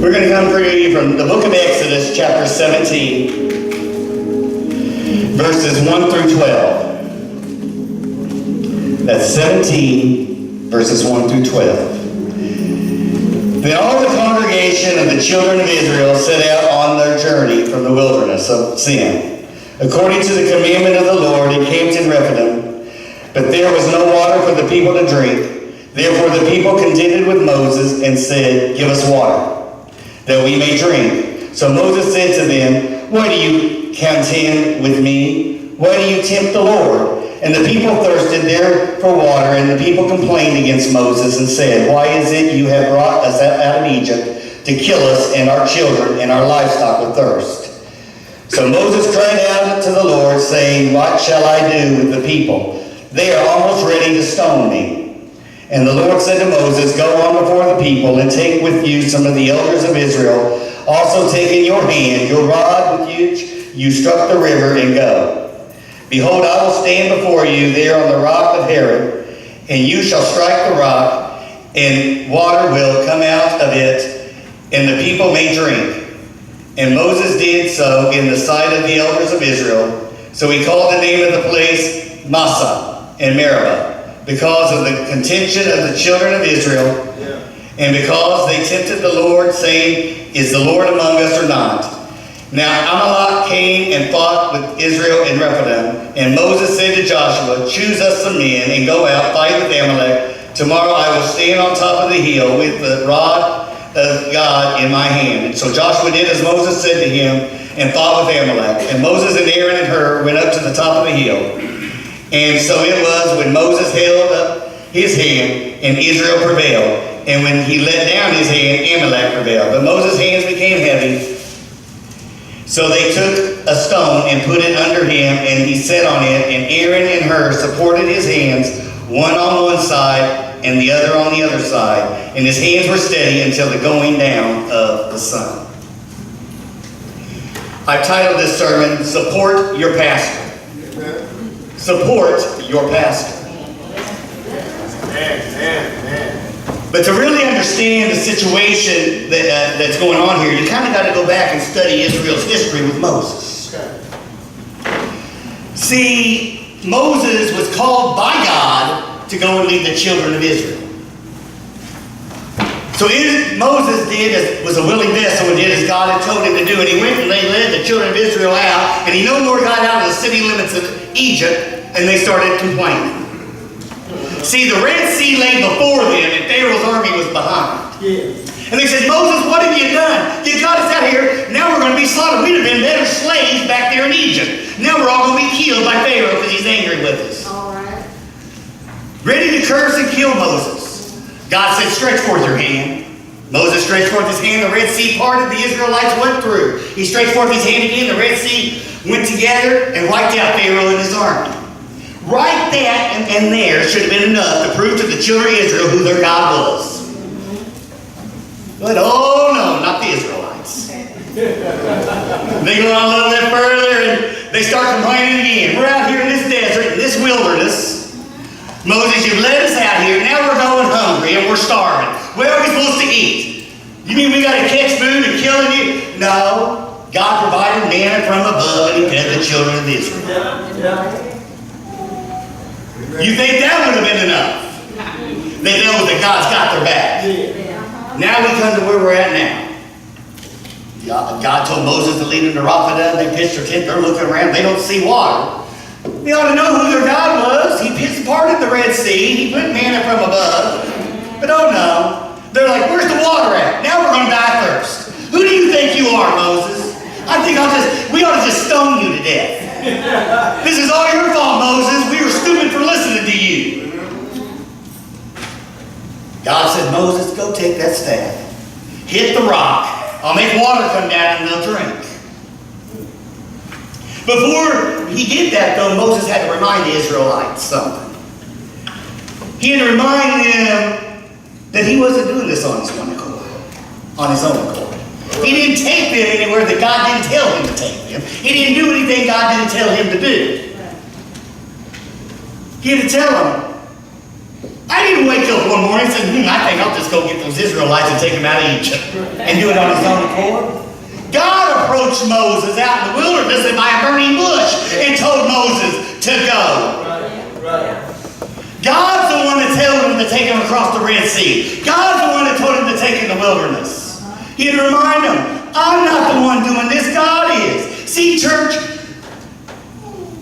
We're going to come for you from the book of Exodus, chapter 17, verses 1 through 12. That's 17, verses 1 through 12. Then all the congregation of the children of Israel set out on their journey from the wilderness of Sin, according to the commandment of the Lord, and camped in Rephidim. But there was no water for the people to drink. Therefore the people contended with Moses and said, "Give us water, that we may drink." So Moses said to them, "Why do you contend with me? Why do you tempt the Lord?" And the people thirsted there for water, and the people complained against Moses and said, "Why is it you have brought us out of Egypt to kill us and our children and our livestock with thirst?" So Moses cried out to the Lord, saying, "What shall I do with the people? They are almost ready to stone me." And the Lord said to Moses, "Go on before the people, and take with you some of the elders of Israel. Also take in your hand your rod with which you struck the river, and go. Behold, I will stand before you there on the rock of Horeb, and you shall strike the rock, and water will come out of it, and the people may drink." And Moses did so in the sight of the elders of Israel. So he called the name of the place Massah and Meribah, because of the contention of the children of Israel, and because they tempted the Lord, saying, "Is the Lord among us or not?" Now Amalek came and fought with Israel in Rephidim, and Moses said to Joshua, "Choose us some men, and go out, fight with Amalek. Tomorrow I will stand on top of the hill with the rod of God in my hand." And so Joshua did as Moses said to him, and fought with Amalek. And Moses and Aaron and Hur went up to the top of the hill. And so it was, when Moses held up his hand, and Israel prevailed. And when he let down his hand, Amalek prevailed. But Moses' hands became heavy. So they took a stone and put it under him, and he sat on it. And Aaron and Hur supported his hands, one on one side and the other on the other side. And his hands were steady until the going down of the sun. I've titled this sermon, "Support Your Pastor." Support your pastor. But to really understand the situation that's going on here, you kind of got to go back and study Israel's history with Moses. See, Moses was called by God to go and lead the children of Israel. So Moses was a willing vessel and did as God had told him to do. And he went and they led the children of Israel out. And he no more got out of the city limits of Egypt, and they started complaining. See, the Red Sea lay before them, and Pharaoh's army was behind. And they said, "Moses, what have you done? You got us out here. Now we're going to be slaughtered. We'd have been better slaves back there in Egypt. Now we're all going to be killed by Pharaoh because he's angry with us." All right. Ready to curse and kill Moses. God said, "Stretch forth your hand." Moses stretched forth his hand. The Red Sea parted. The Israelites went through. He stretched forth his hand again. The Red Sea went together and wiped out Pharaoh and his army. Right that and there should have been enough to prove to the children of Israel who their God was. But oh no, not the Israelites. They go on a little bit further and they start complaining again. "We're out here in this desert, in this wilderness. Moses, you've led us out here. Now we're going hungry and we're starving. Where are we supposed to eat? You mean we got to catch food and killing you?" No. God provided manna from above and he fed the children of Israel. You think that would have been enough? They know that God's got their back. Now we come to where we're at now. God told Moses to lead them to Rephidim. They pitched their tent. They're looking around. They don't see water. They ought to know who their God was. He parted the Red Sea. He put manna from above. But oh no. They're like, "Where's the water at? Now we're going to die of thirst. Who do you think you are, Moses? I think we ought to just stone you to death. This is all your fault, Moses. We were stupid for listening to you." God said, "Moses, go take that staff. Hit the rock. I'll make water come down and they'll drink." Before he did that, though, Moses had to remind the Israelites something. He had to remind them that he wasn't doing this on his own accord. He didn't take them anywhere that God didn't tell him to take them. He didn't do anything God didn't tell him to do. He had to tell them, I didn't wake up one morning and say, I think I'll just go get those Israelites and take them out of Egypt and do it on his own accord. God approached Moses out in the wilderness and by a burning bush and told Moses to go. God's the one that told him to take him across the Red Sea. God's the one that told him to take him in the wilderness. He had to remind him, I'm not the one doing this, God is. See, church,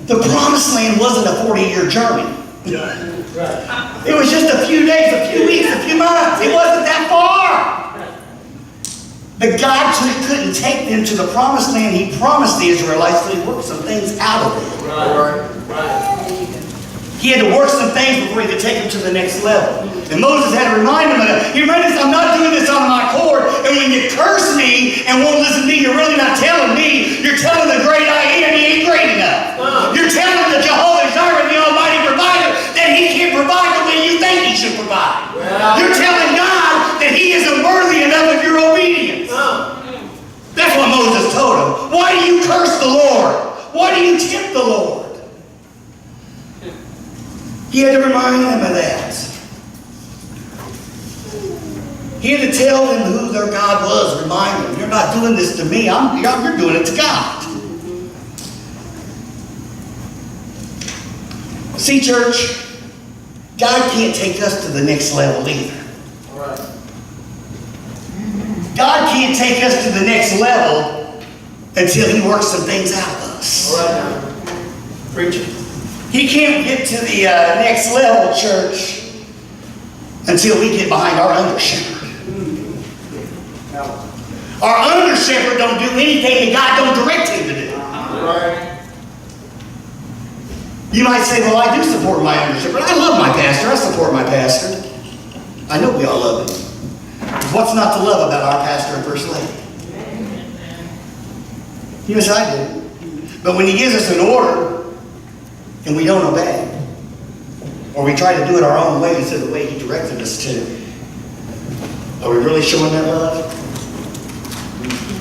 the promised land wasn't a 40-year journey. It was just a few days, a few weeks, a few months. It wasn't that far. But God couldn't take them to the promised land He promised the Israelites, so He worked some things out of it. He had to work some things before He could take them to the next level. And Moses had to remind him of that. He reminded us, I'm not doing this on my accord. And when you curse me and won't listen to me, you're really not telling me. You're telling the great I am He ain't great enough. You're telling the Jehovah Jireh, the Almighty Provider, that He can't provide the way you think He should provide. You're telling God that He isn't worthy enough of your obedience. That's what Moses told him. Why do you curse the Lord? Why do you tempt the Lord? He had to remind them of that. He had to tell them who their God was. Remind them, you're not doing this to me. You're doing it to God. See, church, God can't take us to the next level either. God can't take us to the next level until He works some things out of us. Preacher. He can't get to the next level, church, until we get behind our under-shepherd. Our under-shepherd don't do anything that God don't direct him to do. You might say, well, I do support my under-shepherd. I love my pastor. I support my pastor. I know we all love him. What's not to love about our pastor and first lady? Yes, I do. But when He gives us an order, and we don't obey, or we try to do it our own way instead of the way He directed us to, are we really showing that love?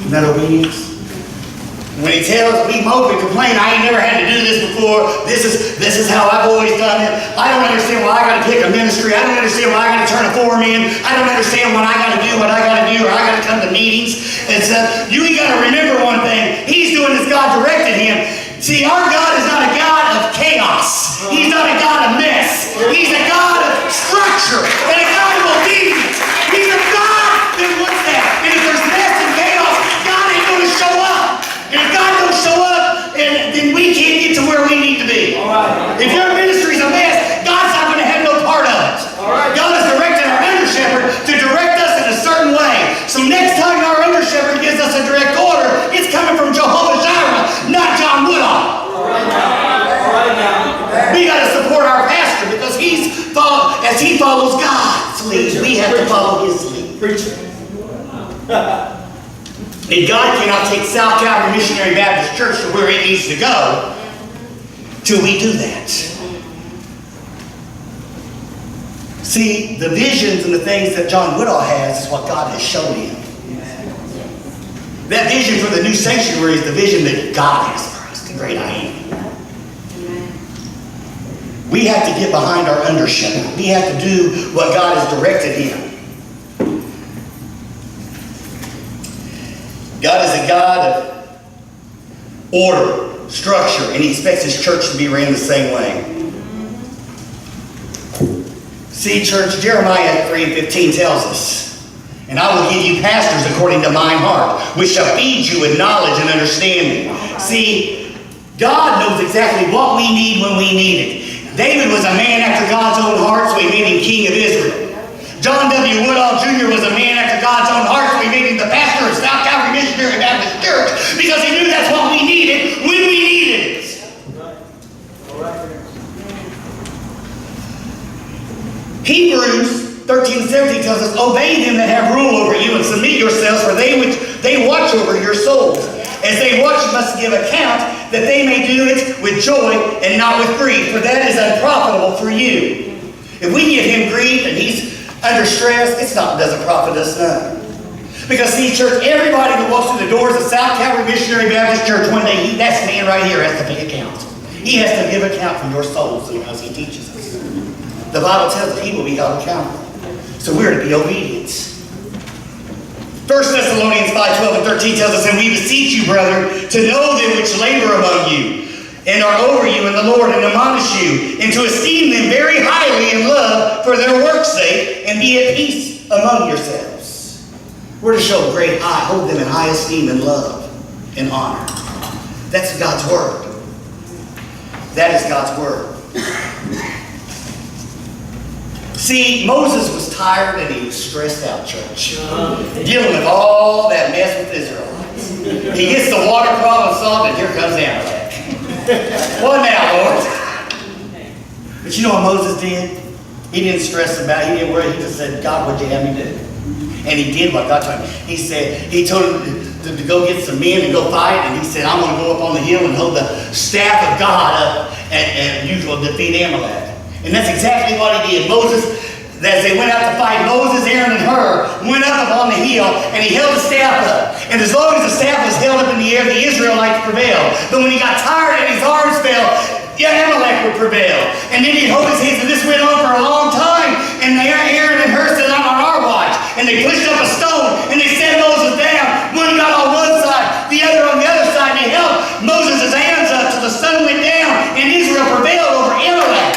And that obedience? When He tells us, we mope and complain, I ain't never had to do this before, this is how I've always done it, I don't understand why I got to pick a ministry, I don't understand why I got to turn a forum in, I don't understand what I got to do, or I got to come to meetings and stuff. You got to remember one thing, He's doing as God directed Him. See, our God is not a God of chaos. He's not a God of mess. He's a God of structure and a God of obedience. He's a God that wants that. And if there's mess and chaos, God ain't going to show up. And if God don't show up, then we can't get to where we need to be. If your ministry's a mess, God's not going to have no part of it. God has directed our under-shepherd to direct us in a certain way. So next time our under-shepherd gives us a direct order, it's coming from Jehovah Jireh, not John Woodall. We got to support our pastor because as he follows God's lead, we have to follow his lead. And God cannot take South Calvary Missionary Baptist Church to where it needs to go till we do that. See, the visions and the things that John Woodall has is what God has shown him. That vision for the new sanctuary is the vision that God has for us, the great I am. We have to get behind our under-shepherd. We have to do what God has directed him. God is a God of order, structure, and He expects His church to be ran the same way. See, church, Jeremiah 3:15 tells us, and I will give you pastors according to mine heart, which shall feed you with knowledge and understanding. See, God knows exactly what we need when we need it. David was a man after God's own heart, so He made him king of Israel. John W. Woodall Jr. was a man after God's own heart, so He made him the pastor of South Calvary Missionary Baptist Church, because He knew that's what we needed when we needed it. Hebrews 13:17 tells us, obey them that have rule over you and submit yourselves, for they watch over your souls. As they watch, you must give account, that they may do it with joy and not with grief, for that is unprofitable for you. If we give Him grief and He's under stress, doesn't profit us none. Because see, church, everybody that walks through the doors of South Calvary Missionary Baptist Church one day, that man right here has to pay account. He has to give account for your souls as He teaches us. The Bible tells us he will be held accountable. So we're to be obedient. 1 Thessalonians 5:12 and 13 tells us, and we beseech you, brethren, to know them which labor among you, and are over you in the Lord, and admonish you, and to esteem them very highly in love for their work's sake, and be at peace among yourselves. We're to show great hold them in high esteem and love and honor. That's God's word. That is God's word. See, Moses was tired and he was stressed out, church. Dealing with all that mess with Israelites. He gets the water problem solved, and here comes Amalek. What now, Lord? But you know what Moses did? He didn't stress about it. He didn't worry. He just said, God, what'd you have me do? And he did what God told him. He told him to go get some men and go fight. And he said, I'm going to go up on the hill and hold the staff of God up, and you will defeat Amalek. And that's exactly what he did. Moses, as they went out to fight, Moses, Aaron, and Hur went up on the hill, and he held the staff up. And as long as the staff was held up in the air, the Israelites prevailed. But when he got tired and his arms fell, Amalek would prevail. And then he'd hold his hands, and this went on for a long time. And Aaron and Hur said, I'm on our watch. And they pushed up a stone, and they set Moses down. One got on one side, the other on the other side, and they held Moses' hands up till the sun went down, and Israel prevailed over Amalek.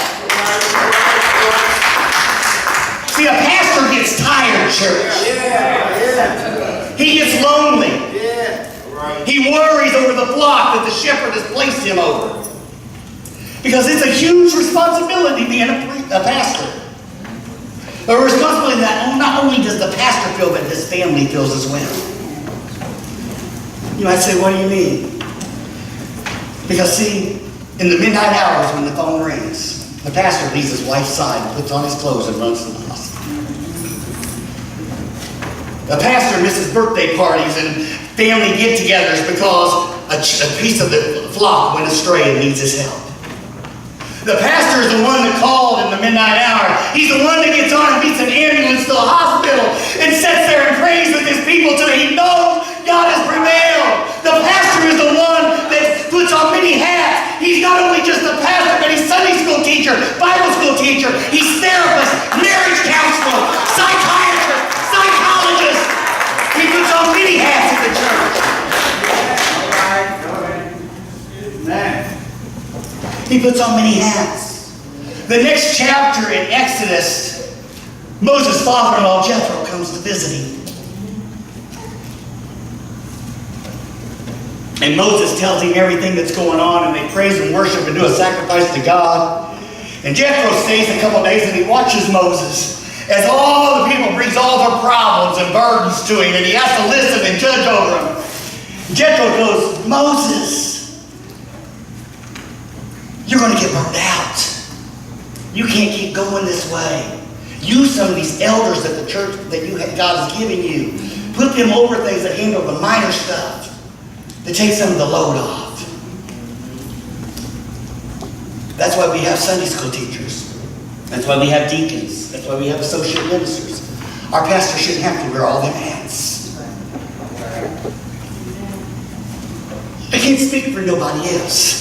See, a pastor gets tired, church. He gets lonely. He worries over the flock that the shepherd has placed him over. Because it's a huge responsibility being a pastor. A responsibility that not only does the pastor feel, but his family feels as well. You might say, what do you mean? Because see, in the midnight hours when the phone rings, the pastor leaves his wife's side and puts on his clothes and runs to the hospital. The pastor misses birthday parties and family get-togethers because a piece of the flock went astray and needs his help. The pastor is the one that called in the midnight hour. He's the one that gets on and beats an ambulance to the hospital and sits there and prays with his people till he knows God has prevailed. The pastor is the one that puts on many hats. He's not only just a pastor, but he's Sunday school teacher, Bible school teacher, he's therapist, marriage counselor, psychiatrist, psychologist. He puts on many hats in the church. He puts on many hats. The next chapter in Exodus, Moses' father-in-law Jethro comes to visit him. And Moses tells him everything that's going on, and they praise and worship and do a sacrifice to God. And Jethro stays a couple of days and he watches Moses as all the people brings all their problems and burdens to him, and he has to listen and judge over them. Jethro goes, Moses, you're going to get burned out. You can't keep going this way. Use some of these elders at the church that God has given you. Put them over things that handle the minor stuff, to take some of the load off. That's why we have Sunday school teachers. That's why we have deacons. That's why we have associate ministers. Our pastor shouldn't have to wear all them hats. I can't speak for nobody else.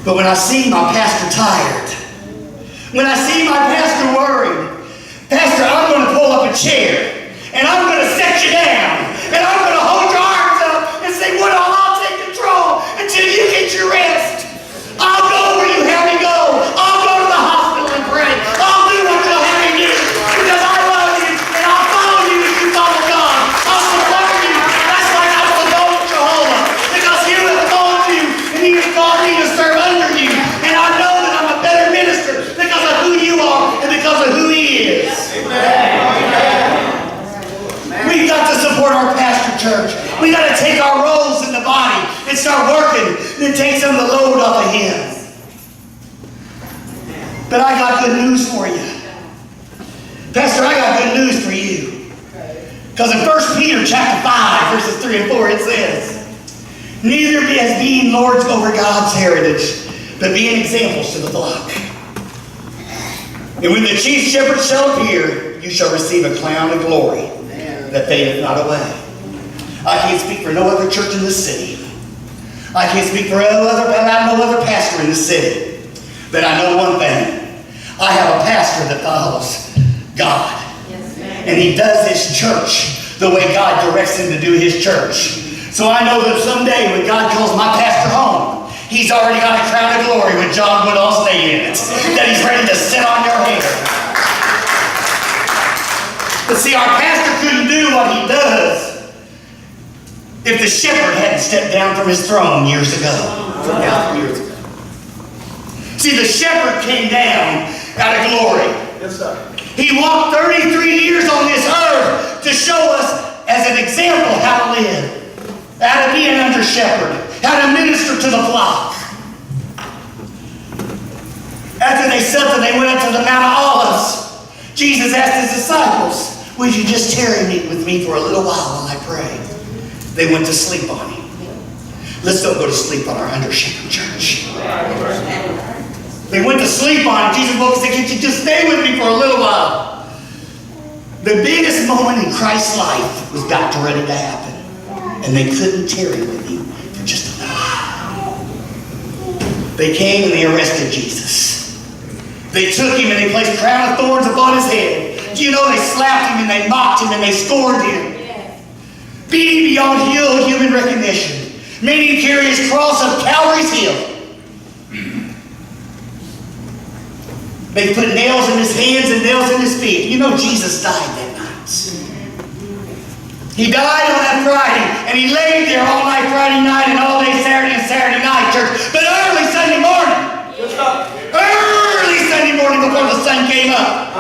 But when I see my pastor tired, when I see my pastor worried, Pastor, I'm going to pull up a chair and I'm going to set you down and I'm going to hold your arms up and say, Woodall, I'll take control until you get your rest. I'll go where you have me go. I'll go to the hospital and pray. I'll do what you'll have me do because I love you and I'll follow you as you follow God. I'll support you. That's why I will go to Jehovah, because He has called you and He has called me to serve under you. And I know that I'm a better minister because of who you are and because of who He is. We've got to support our pastor, church. We've got to take our roles in the body and start working and take some of the load off of him. But I got good news for you. Pastor, I got good news for you. Because in 1 Peter chapter 5, verses 3 and 4, it says, neither be as being lords over God's heritage, but being examples to the flock. And when the chief shepherd shall appear, you shall receive a crown of glory that fadeth not away. I can't speak for no other church in this city. I can't speak for no other pastor in this city. But I know one thing. I have a pastor that follows God. And he does his church the way God directs him to do his church. So I know that someday when God calls my pastor home, he's already got a crown of glory with John Woodall's name in it that he's ready to sit on your head. But see, our pastor couldn't do what he does if the shepherd hadn't stepped down from his throne years ago. See, the shepherd came down out of glory. Yes, sir. He walked 33 years on this earth to show us as an example how to live, how to be an under shepherd, how to minister to the flock. After they supped and they went up to the Mount of Olives, Jesus asked his disciples, "Would you just tarry with me for a little while I pray?" They went to sleep on him. Let's don't go to sleep on our under shepherd church. They went to sleep on him. Jesus woke and said, "Can you just stay with me for a little while?" The biggest moment in Christ's life was about ready to happen. And they couldn't tarry with him for just a little while. They came and they arrested Jesus. They took him and they placed a crown of thorns upon his head. Do you know they slapped him and they mocked him and they scorned him? Beat him beyond human recognition. Made him carry his cross up Calvary's hill. They put nails in his hands and nails in his feet. You know Jesus died that night. He died on that Friday, and he laid there all night Friday night and all day Saturday and Saturday night, church. But early Sunday morning, before the sun came up,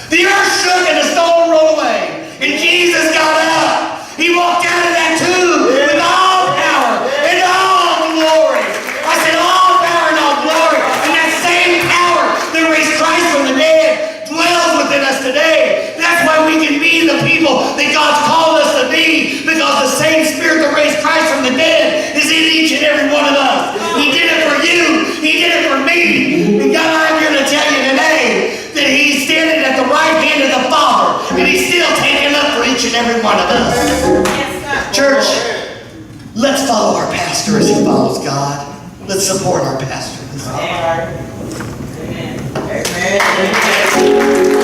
the earth shook and the stone rolled away, and Jesus got up. He walked out of that tomb with all power and all glory. I said all power and all glory, and that same power that raised Christ from the dead dwells within us today. That's why we can be the people that God's called us to be, because the same Spirit that raised Christ from the dead is in each and every one of us. He did it for you. He did it for me. And God, I'm here to tell you today that He's standing at the right hand of the Father, and He's still taking up for each and every one of us. Church, let's follow our pastor as he follows God. Let's support our pastor. Amen. Amen.